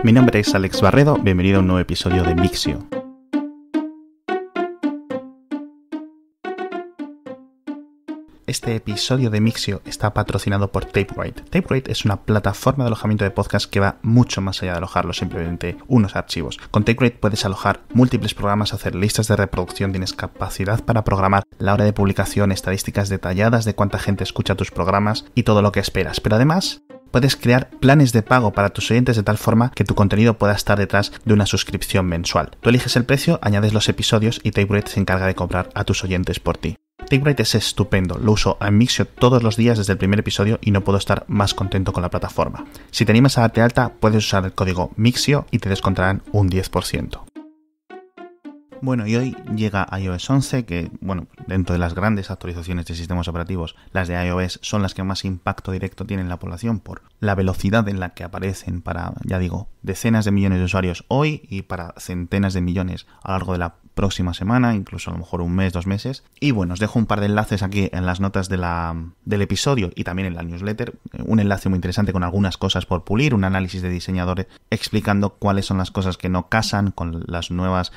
Mi nombre es Alex Barredo, bienvenido a un nuevo episodio de Mixio. Este episodio de Mixio está patrocinado por Taperite. Taperite es una plataforma de alojamiento de podcast que va mucho más allá de alojarlo simplemente unos archivos. Con Taperite puedes alojar múltiples programas, hacer listas de reproducción, tienes capacidad para programar la hora de publicación, estadísticas detalladas de cuánta gente escucha tus programas y todo lo que esperas. Pero además puedes crear planes de pago para tus oyentes de tal forma que tu contenido pueda estar detrás de una suscripción mensual. Tú eliges el precio, añades los episodios y Taperite se encarga de cobrar a tus oyentes por ti. Taperite es estupendo, lo uso en Mixio todos los días desde el primer episodio y no puedo estar más contento con la plataforma. Si te animas a darte alta, puedes usar el código Mixio y te descontarán un 10%. Bueno, y hoy llega iOS 11, que, dentro de las grandes actualizaciones de sistemas operativos, las de iOS son las que más impacto directo tienen en la población por la velocidad en la que aparecen para, decenas de millones de usuarios hoy y para centenas de millones a lo largo de la próxima semana, incluso a lo mejor un mes, 2 meses. Y bueno, os dejo un par de enlaces aquí en las notas del episodio y también en la newsletter. Un enlace muy interesante con algunas cosas por pulir, un análisis de diseñadores explicando cuáles son las cosas que no casan con las nuevas,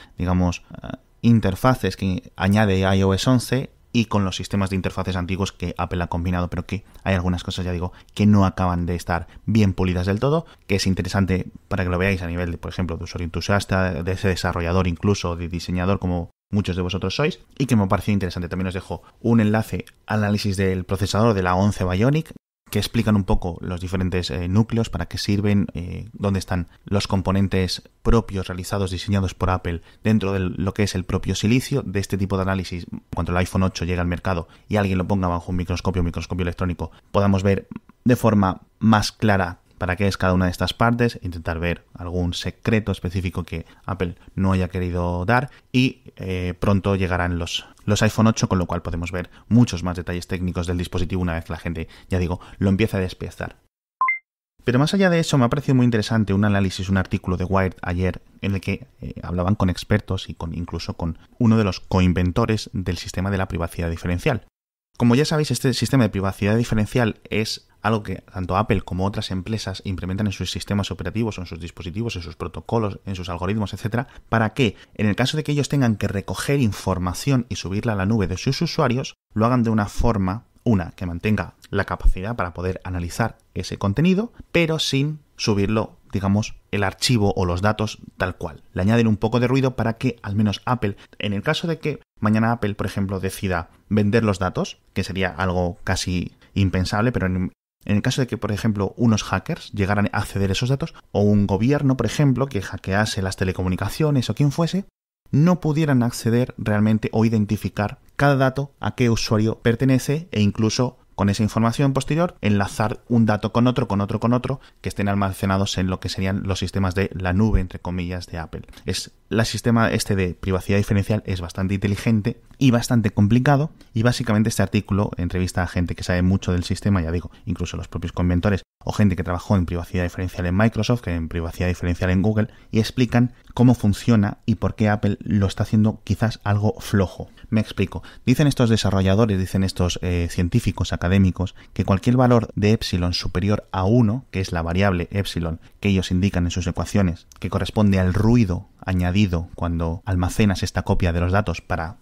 interfaces que añade iOS 11 y con los sistemas de interfaces antiguos que Apple ha combinado, pero que hay algunas cosas, que no acaban de estar bien pulidas del todo, que es interesante para que lo veáis a nivel de, por ejemplo, de usuario entusiasta, de ese desarrollador incluso, de diseñador como muchos de vosotros sois, y que me pareció interesante. También os dejo un enlace al análisis del procesador de la 11 Bionic, que explican un poco los diferentes núcleos, para qué sirven, dónde están los componentes propios realizados, diseñados por Apple dentro de lo que es el propio silicio. De este tipo de análisis, cuando el iPhone 8 llegue al mercado y alguien lo ponga bajo un microscopio electrónico, podamos ver de forma más clara para qué es cada una de estas partes, intentar ver algún secreto específico que Apple no haya querido dar y pronto llegarán los iPhone 8, con lo cual podemos ver muchos más detalles técnicos del dispositivo una vez que la gente, lo empieza a despiezar. Pero más allá de eso, me ha parecido muy interesante un artículo de Wired ayer en el que hablaban con expertos y incluso con uno de los coinventores del sistema de la privacidad diferencial. Como ya sabéis, este sistema de privacidad diferencial es algo que tanto Apple como otras empresas implementan en sus sistemas operativos, en sus dispositivos, en sus protocolos, en sus algoritmos, etcétera, para que, en el caso de que ellos tengan que recoger información y subirla a la nube de sus usuarios, lo hagan de una forma, que mantenga la capacidad para poder analizar ese contenido, pero sin subirlo, el archivo o los datos tal cual. Le añaden un poco de ruido para que al menos Apple, en el caso de que mañana Apple, por ejemplo, decida vender los datos, que sería algo casi impensable, pero en el caso de que, por ejemplo, unos hackers llegaran a acceder a esos datos, o un gobierno, por ejemplo, que hackease las telecomunicaciones o quien fuese, no pudieran acceder realmente o identificar cada dato a qué usuario pertenece e incluso con esa información posterior enlazar un dato con otro, que estén almacenados en lo que serían los sistemas de la nube, entre comillas, de Apple. El sistema de privacidad diferencial es bastante inteligente y bastante complicado, y básicamente este artículo entrevista a gente que sabe mucho del sistema, incluso los propios coinventores o gente que trabajó en privacidad diferencial en Microsoft, que en privacidad diferencial en Google, y explican cómo funciona y por qué Apple lo está haciendo quizás algo flojo. Me explico. Dicen estos desarrolladores, dicen estos científicos académicos, que cualquier valor de epsilon superior a 1, que es la variable epsilon que ellos indican en sus ecuaciones, que corresponde al ruido añadido cuando almacenas esta copia de los datos para,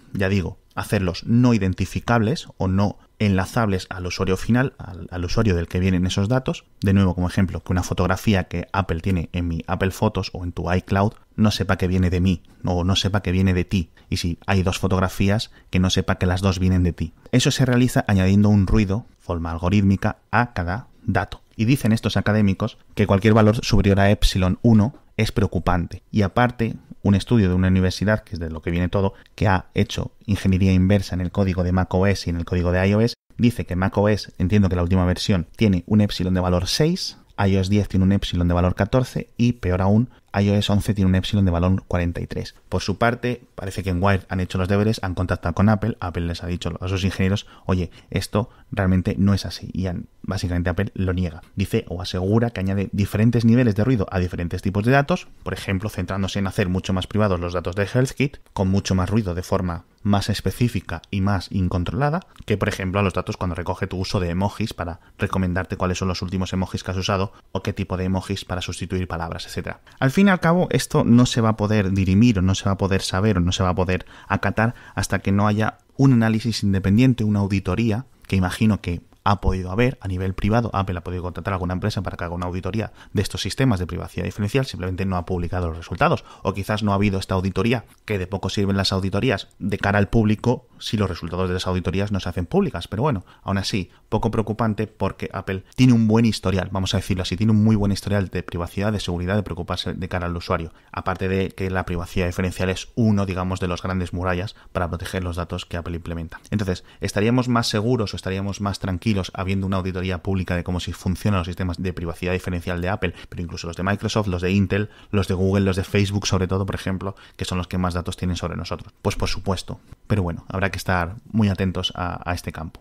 hacerlos no identificables o no enlazables al usuario final, al usuario del que vienen esos datos. De nuevo, como ejemplo, que una fotografía que Apple tiene en mi Apple Photos o en tu iCloud no sepa que viene de mí o no sepa que viene de ti. Y si hay 2 fotografías, que no sepa que las 2 vienen de ti. Eso se realiza añadiendo un ruido, forma algorítmica, a cada dato. Y dicen estos académicos que cualquier valor superior a epsilon 1 es preocupante. Y aparte, un estudio de una universidad, que es de lo que viene todo, que ha hecho ingeniería inversa en el código de macOS y en el código de iOS, dice que macOS, entiendo que la última versión, tiene un epsilon de valor 6, iOS 10 tiene un epsilon de valor 14 y, peor aún, iOS 11 tiene un epsilon de valor 43. Por su parte, parece que en Wired han hecho los deberes, han contactado con Apple les ha dicho a sus ingenieros, oye, esto realmente no es así, y básicamente Apple lo niega. Dice o asegura que añade diferentes niveles de ruido a diferentes tipos de datos, por ejemplo, centrándose en hacer mucho más privados los datos de HealthKit, con mucho más ruido de forma más específica y más incontrolada que, por ejemplo, a los datos cuando recoge tu uso de emojis para recomendarte cuáles son los últimos emojis que has usado o qué tipo de emojis para sustituir palabras, etc. Al fin y al cabo, esto no se va a poder dirimir o no se va a poder saber o no se va a poder acatar hasta que no haya un análisis independiente, una auditoría, que imagino que ha podido haber a nivel privado. Apple ha podido contratar a alguna empresa para que haga una auditoría de estos sistemas de privacidad diferencial, simplemente no ha publicado los resultados, o quizás no ha habido esta auditoría, que de poco sirven las auditorías de cara al público si los resultados de las auditorías no se hacen públicas. Pero bueno, aún así, poco preocupante porque Apple tiene un buen historial, vamos a decirlo así, tiene un muy buen historial de privacidad, de seguridad, de preocuparse de cara al usuario, aparte de que la privacidad diferencial es uno, digamos, de los grandes murallas para proteger los datos que Apple implementa. Entonces, estaríamos más seguros o estaríamos más tranquilos habiendo una auditoría pública de cómo funcionan los sistemas de privacidad diferencial de Apple, pero incluso los de Microsoft, los de Intel, los de Google, los de Facebook sobre todo, por ejemplo, que son los que más datos tienen sobre nosotros. Pues por supuesto, pero bueno, habrá que estar muy atentos a este campo.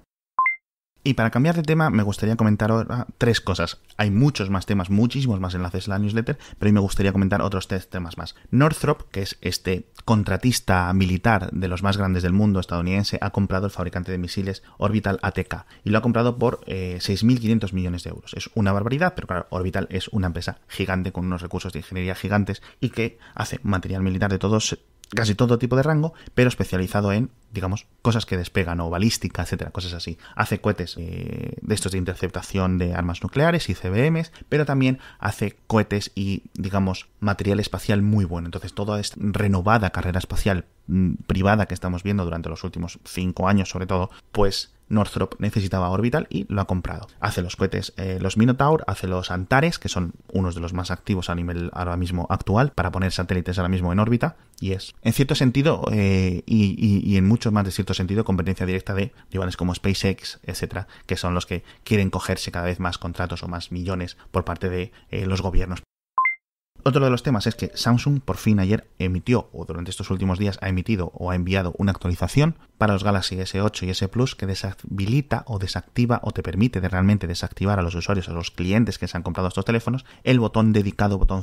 Y para cambiar de tema, me gustaría comentar ahora 3 cosas. Hay muchos más temas, muchísimos más enlaces en la newsletter, pero hoy me gustaría comentar otros 3 temas más. Northrop, que es este contratista militar de los más grandes del mundo estadounidense, ha comprado el fabricante de misiles Orbital ATK y lo ha comprado por 6.500 millones de euros. Es una barbaridad, pero claro, Orbital es una empresa gigante con unos recursos de ingeniería gigantes y que hace material militar de casi todo tipo de rango, pero especializado en, digamos, cosas que despegan o balística, etcétera, cosas así. Hace cohetes de estos de interceptación de armas nucleares y CBMs, pero también hace cohetes y, digamos, material espacial muy bueno. Entonces, toda esta renovada carrera espacial privada que estamos viendo durante los últimos 5 años, sobre todo, pues Northrop necesitaba Orbital y lo ha comprado. Hace los cohetes, los Minotaur, hace los Antares, que son unos de los más activos a nivel ahora mismo actual, para poner satélites ahora mismo en órbita, y es, en cierto sentido, y en mucho más de cierto sentido, competencia directa de rivales como SpaceX, etcétera, que son los que quieren cogerse cada vez más contratos o más millones por parte de los gobiernos. Otro de los temas es que Samsung por fin ayer emitió, o durante estos últimos días ha emitido o ha enviado una actualización para los Galaxy S8 y S Plus que deshabilita o desactiva o te permite realmente desactivar a los usuarios, a los clientes que se han comprado estos teléfonos, el botón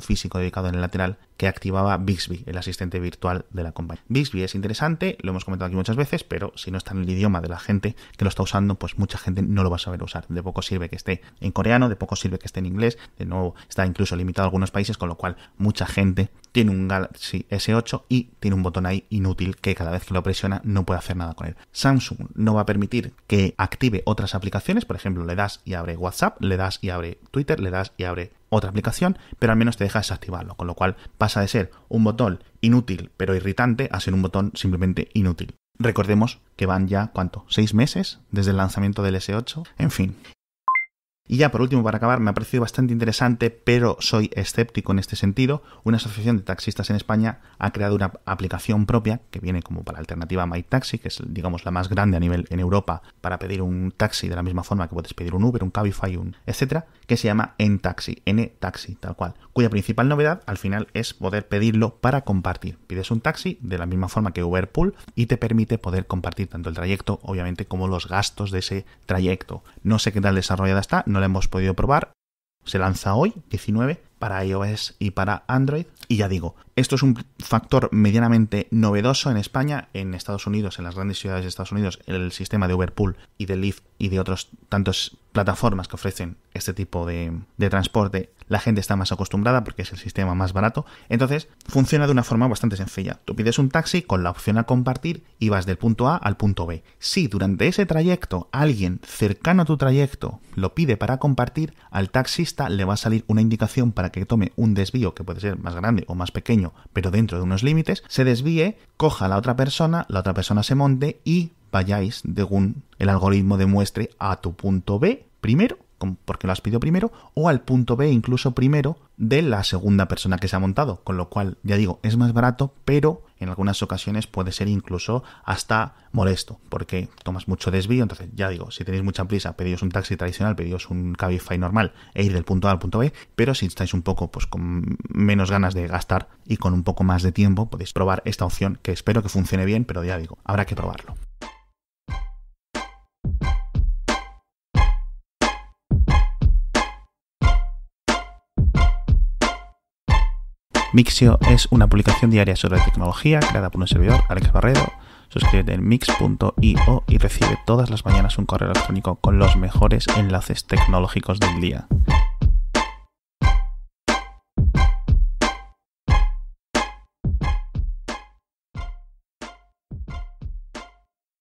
físico dedicado en el lateral que activaba Bixby, el asistente virtual de la compañía. Bixby es interesante, lo hemos comentado aquí muchas veces, pero si no está en el idioma de la gente que lo está usando, pues mucha gente no lo va a saber usar. De poco sirve que esté en coreano, de poco sirve que esté en inglés, de nuevo está incluso limitado a algunos países, con lo cual mucha gente tiene un Galaxy S8 y tiene un botón ahí inútil que cada vez que lo presiona no puede hacer nada con él. Samsung no va a permitir que active otras aplicaciones, por ejemplo, le das y abre WhatsApp, le das y abre Twitter, le das y abre otra aplicación, pero al menos te deja desactivarlo, con lo cual pasa de ser un botón inútil pero irritante a ser un botón simplemente inútil. Recordemos que van ya, ¿cuánto? 6 meses desde el lanzamiento del S8, en fin. Y ya por último, para acabar, me ha parecido bastante interesante, pero soy escéptico en este sentido. Una asociación de taxistas en España ha creado una aplicación propia que viene como para alternativa a MyTaxi, que es, digamos, la más grande a nivel en Europa para pedir un taxi de la misma forma que puedes pedir un Uber, un Cabify, etcétera, que se llama N-Taxi, N-Taxi, tal cual, cuya principal novedad al final es poder pedirlo para compartir. Pides un taxi de la misma forma que Uber Pool y te permite poder compartir tanto el trayecto, obviamente, como los gastos de ese trayecto. No sé qué tal desarrollada está, no la hemos podido probar. Se lanza hoy, 19, para iOS y para Android. Y ya digo, esto es un factor medianamente novedoso en España. En Estados Unidos, en las grandes ciudades de Estados Unidos, el sistema de Uber Pool y de Lyft y de otros tantos plataformas que ofrecen este tipo de transporte, la gente está más acostumbrada porque es el sistema más barato. Entonces, funciona de una forma bastante sencilla. Tú pides un taxi con la opción a compartir y vas del punto A al punto B. Si durante ese trayecto alguien cercano a tu trayecto lo pide para compartir, al taxista le va a salir una indicación para que tome un desvío que puede ser más grande o más pequeño, pero dentro de unos límites, se desvíe, coja a la otra persona se monte y vayáis, según el algoritmo demuestre, a tu punto B primero, porque lo has pedido primero, o al punto B incluso primero de la segunda persona que se ha montado, con lo cual, ya digo, es más barato, pero en algunas ocasiones puede ser incluso hasta molesto, porque tomas mucho desvío. Entonces, ya digo, si tenéis mucha prisa, pedíos un taxi tradicional, pedíos un Cabify normal e ir del punto A al punto B, pero si estáis un poco pues con menos ganas de gastar y con un poco más de tiempo, podéis probar esta opción, que espero que funcione bien, pero ya digo, habrá que probarlo. Mixio es una publicación diaria sobre tecnología creada por un servidor, Alex Barredo. Suscríbete en mix.io y recibe todas las mañanas un correo electrónico con los mejores enlaces tecnológicos del día.